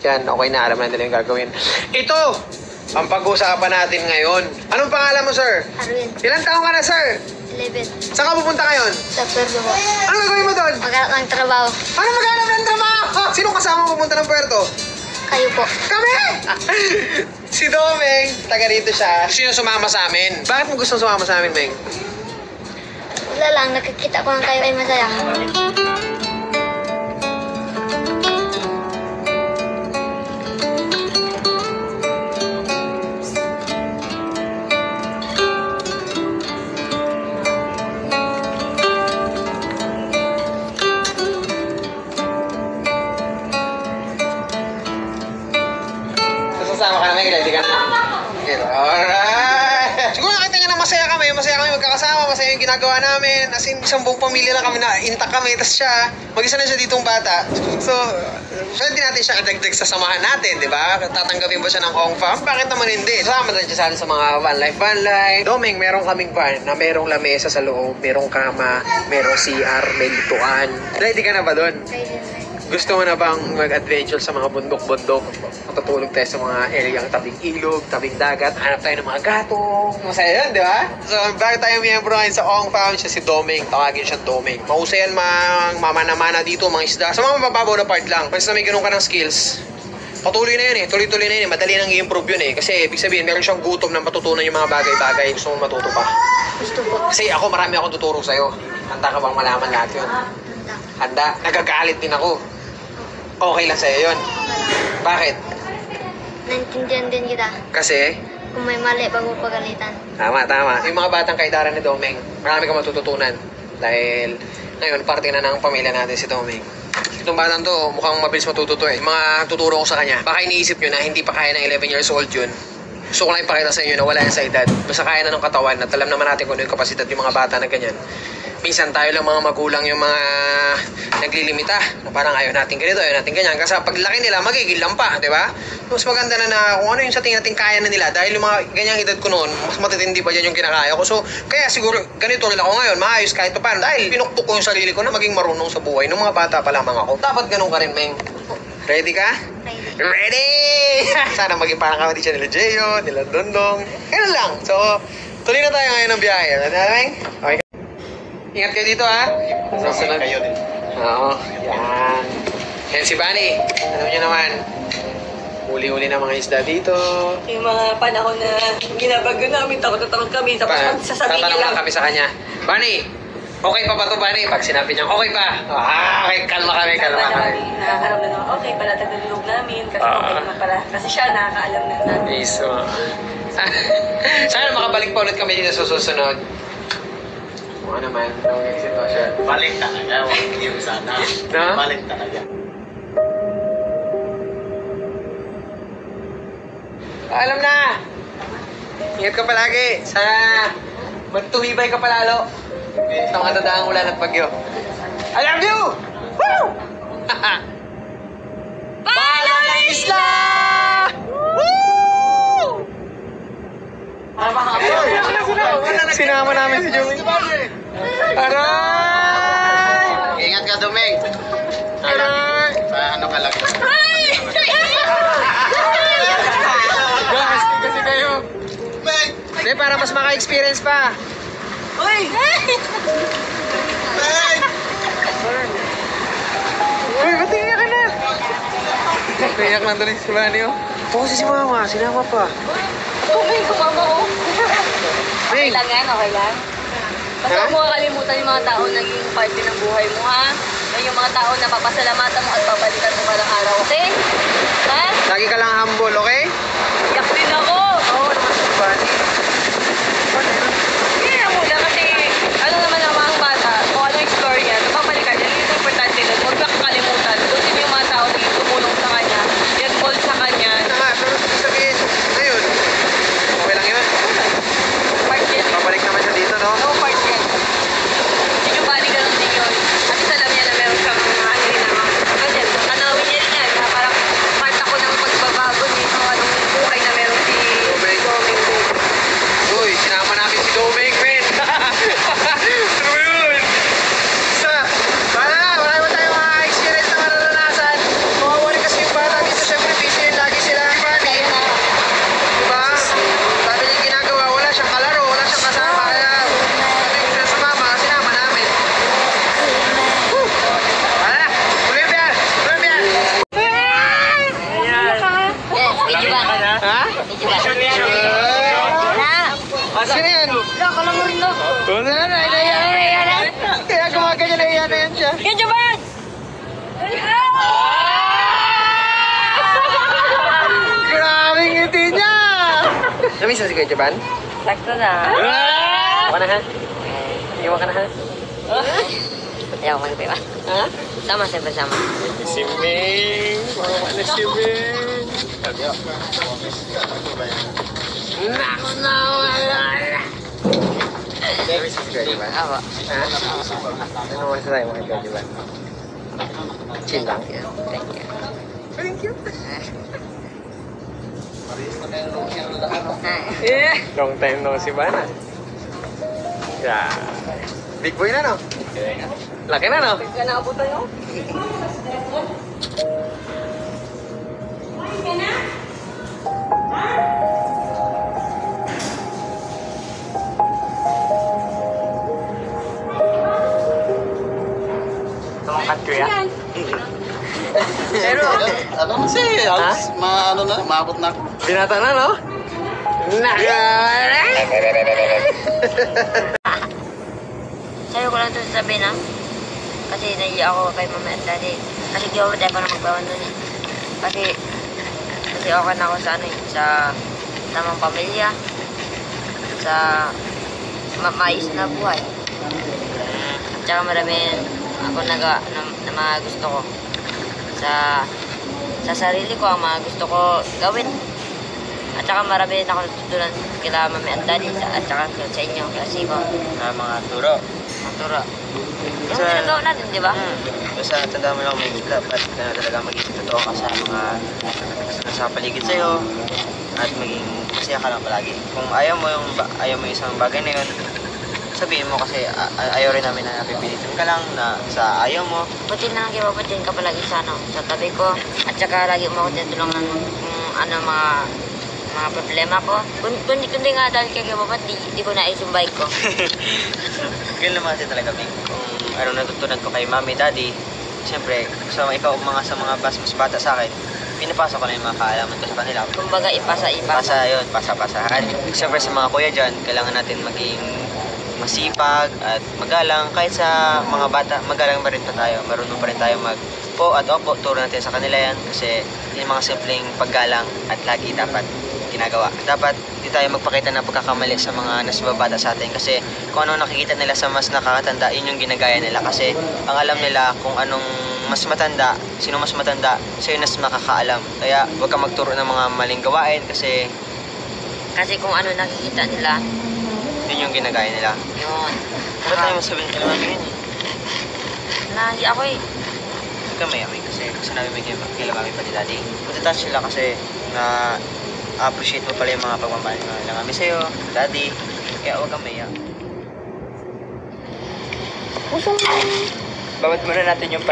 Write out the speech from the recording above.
Yan, okay na. Alam na nila yung gagawin. Ito! Ang pag-uusapan natin ngayon. Anong pangalan mo, sir? Arwin, Ilang taong ka na, sir? 11. Saan ka pupunta ngayon? Sa Puerto po. Anong gagawin mo doon? Maghanap ng trabaho. Ano maghanap ng trabaho? Sino kasama mo pupunta ng Puerto? Kayo po. Kami! Si Domeng, taga rito siya. Sino sumama sa amin? Bakit mo gusto sumama sa amin, Meng? Wala lang, nakikita ko lang kayo ay masaya. Sasama ka na, Meng. Ready ka na? Okay, alright! Siguro nakita niya na masaya kami magkakasama, masaya yung ginagawa namin. As in, isang buong pamilya lang kami na intact kami. Tapos siya, mag-isa na siya ditong bata. So, pwede natin siya kadagdag sa samahan natin, di ba? Tatanggapin ba siya ng Ong Fam? Bakit naman hindi? Kasama din siya sa atin sa mga van life. Domeng, meron kaming van na merong lamesa sa loob, merong kama, merong CR, may lutuan. Ready ka na ba doon? Gusto mo na bang mag-adventure sa mga bundok-bundok? Matutulog tayo sa mga areang tabing ilog, tabing dagat, hanap tayo ng mga gatong. Masaya yun, di ba? So, bakit tayo miyembro ngayon sa Ong Fam? Siya si Domeng. Tawagin siya Domeng. Mahusay yan mamana-mana dito, mga isda. Sa mga mababaw na part lang. Once na may ganun ka ng skills, patuloy na yun eh. Tuloy-tuloy na yun eh. Madali nang i-improve yun eh. Kasi ibig sabihin, meron siyang gutom na matutunan yung mga bagay-bagay. Gusto mong matuto pa. Gusto po. Kasi ako, marami akong tuturo sa'yo. Handa ka bang malaman lahat yun? Handa. Nagagalit din ako. Okay lang sa'yo yun. Bakit? Naintindihan din kita. Kasi, Kung may mali, bago pagalitan. tama. Yung mga batang kaedara ni Domeng, marami kang matututunan. Dahil, ngayon, parte na ng pamilya natin si Domeng. Itong batang to, mukhang mabilis matututo eh. Mga tuturo ko sa kanya. Baka iniisip nyo na hindi pa kaya ng 11 years old yun. Gusto ko lang ipakita sa inyo na wala yan sa edad. Basta kaya na ng katawan at alam naman natin kung ano yung kapasidad yung mga bata na ganyan. Minsan tayo lang mga magulang yung mga naglilimita na parang ayaw natin ganito, ayaw natin ganyan. Kasi pag laki nila, magiging lampa, di ba? Mas maganda na kung ano yung sa tingin natin kaya na nila. Dahil yung mga ganyang edad ko noon, mas matitindi pa dyan yung kinakaya ko. So, kaya siguro ganito rin ako ngayon, maayos kahit pa paano. Dahil pinukpok ko yung sarili ko na maging marunong sa buhay. Nung mga bata pa lamang ako. Dapat ganun ka rin, Meng. Ready ka? Ready. Ready! Sana maging parang kami siya nila Jeyo, nila Dondong. Ganun lang. So, tuloy na tayo ngayon ng biyahe. Meng? Okay. Ingat kayo dito, ha? Susunod. Kayo din. Oo. Yan. Yan si Bunny. Alam niyo naman. Uli-uli na mga isda dito. Yung mga panahon na ginabago namin, takot na takot kami. Tapos pag sasabihin niya Tatanong lang, lang kami sa kanya. Bunny, okay pa ba to, Bunny? Pag sinabi niya, okay pa. Okay, kalma kami. nakakaram na naman, okay pala, tagalog namin. Kasi okay naman pala. Kasi siya nakakaalam na natin. So, sana makabalik pa ulit kami dito sa susunod. Ano naman, ang sitwasyon. Balik talaga. Huwag yung sana. Na? Balik talaga. Alam na! Ingat ka palagi. Sana magtumibay ka palalo sa mga dadaang ulan at bagyo. I love you! Woo! Paalam na isla! Woo! Sinama namin si Jumi. Aray! Ingat ka, Domeng. Aray! Ano ka lang? Guys, kasi kayo. Meng! Hindi, para mas maka-experience pa. Uy! Meng! Uy, ba't iiyak ka na? Iyak lang doon si Bunny, oh. Oo, si Mama. Sinama pa. Kumay, kumama ko. Okay Meng! lang yan, okay lang. Basta Ha? huwag mo kakalimutan yung mga tao na naging parte ng buhay mo, ha? Yan yung mga tao na papasalamatan mo at babalikan mo parang araw, okay? Ha? Lagi ka lang humble, okay? Iyak din ako! Oo, naman si Bunny. Hindi na muna kasi ano naman ang mga bata, kung ano yung story niya, napapalikan niya, yun yung importante doon. Huwag na kakalimutan. Doon din yung mga tao na tumulong sa kanya, yan call sa kanya. Pero sabihin, ngayon, okay lang yun. Part yan. Babalik naman siya dito, no? No, part yan. Si Giovanni ganun din yun. Kasi alam niya na meron siyang ano rin naman. Kasi tanawin niya rin yan, na para Namiss mo si Kuya Jaban? Sakto na. Iwan ka na ha? Iwan ka na ha? Ayaw mo ba? Ha? Sama siyempre sama. Si Ming! Mama na si Ming! Nako na wala! Namiss mo si Kuya Jaban? Awa. Ha? Ano masasabi mo kay Kuya Jaban? Chill lang. Thank you. Thank you. Eh. Long time no si Bana. Yeah. Big boy na no? Laki na no? Ka nakapunta nyo? Tumakat ko yan. Pero, ano kasi, ano na, maabot na ako. Binata na no? Sa'yo ko lang ito sasabihin ha. Kasi naiiyak ako kay mama at daddy. Kasi di ako tayo pa na magbawan dun eh. Kasi okay na ako sa ano eh, sa tamang pamilya. Sa maayos na buhay. At saka marami ako na mga gusto ko. Sa sarili ko, ang mga gusto ko gawin. At saka marami na ako natutunan kila mami at daddy at saka sa inyo, kasi ko. Mga turo. Maturo. Yung ginagawa natin, di ba? Basta tanda mo lang may dapat na talaga maging totoo ka sa mga nasa paligid sa'yo at maging masaya ka lang palagi. Kung ayaw mo yung isang bagay na yun, sabihin mo kasi ayaw rin namin na napipilitan ka lang na sa ayaw mo. Buti na lang kipapatin ka palagi sa tabi ko. At saka lagi mo ako tinutulungan ng mga problema ko. Kundi nga dahil kay kipapat, di ko naayos yung bike ko. Ganun naman kasi talaga, Bing. Kung ano natutunan ko kay mami, daddy, siyempre, sa mga mas bata sa akin, pinapasa ko na yung mga kaalaman ko sa kanila. Kumbaga, ipasa. Yun, pasa-pasahan. Siyempre sa mga kuya dyan, kailangan natin maging masipag at magalang. Kahit sa mga bata, magalang pa rin pa tayo. Marunong pa rin tayo po at opo, turo natin sa kanila yan. Kasi yung mga simpleng paggalang at lagi dapat ginagawa. Dapat di tayo magpakita ng pagkakamali sa mga nasibabata sa atin. Kasi kung ano nakikita nila sa mas nakakatanda, yun yung ginagaya nila. Kasi ang alam nila kung anong mas matanda, sino mas matanda, sa'yo mas makakaalam. Kaya huwag kang magturo ng mga maling gawain kasi Kung ano nakikita nila, yun yung ginagaya nila. yun. Ba't tayo masabihin ka naman yun? Hindi ako eh. Huwag kang mayamin kasi sinabi mo kay mami pa ni daddy. Matataas sila kasi na appreciate mo pala yung mga pagmamahal ng mami sa'yo, daddy. Kaya huwag kang maya. Bawat muna natin yung